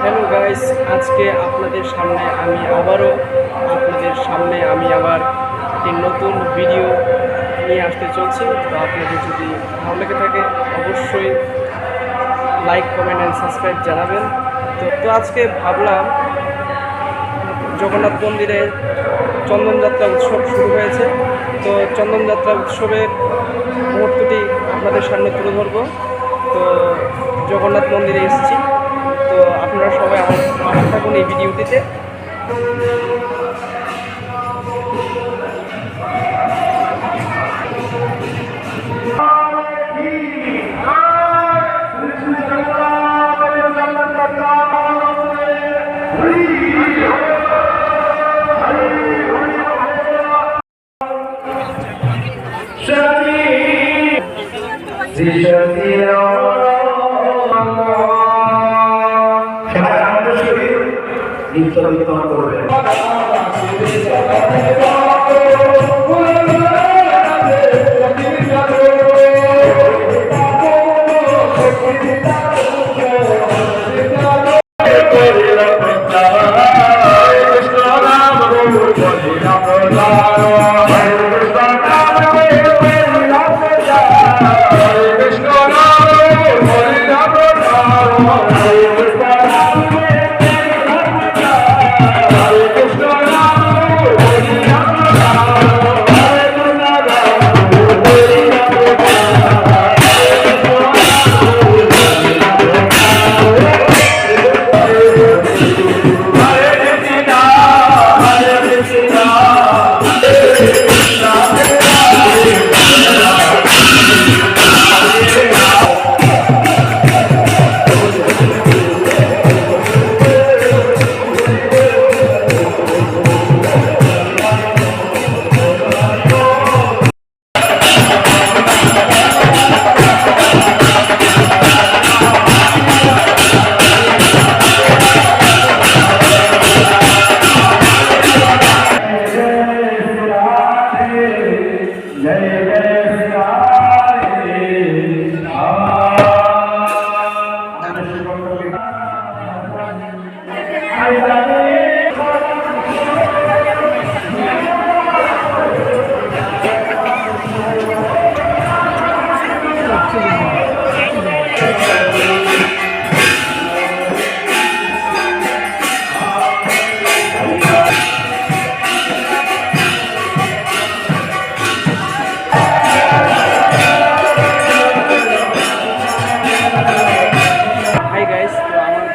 Hello guys, আজকে আপনাদের সামনে আমি আবার একটি নতুন ভিডিও নিয়ে আসতে চলছি। তো আপনাদের যদি ভালো লেগে থাকে অবশ্যই লাইক, কমেন্ট অ্যান্ড সাবস্ক্রাইব জানাবেন। তো আজকে ভাবলাম জগন্নাথ মন্দিরে চন্দনযাত্রা উৎসব শুরু হয়েছে। তো চন্দনযাত্রা উৎসবের মুহূর্তটি আপনাদের সামনে তুলে ধরবো। তো জগন্নাথ মন্দিরে এসেছি, তো আপনারা সবাই আমার পাশে থাকুন এই ভিডিওটিতে।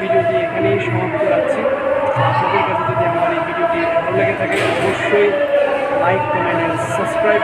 ভিডিওটি এখানেই সমাপ্ত রাখছি। আপনাদের কাছে যদি আমার এই ভিডিওটি ভালো লেগে থাকে অবশ্যই লাইক, কমেন্ট অ্যান্ড সাবস্ক্রাইব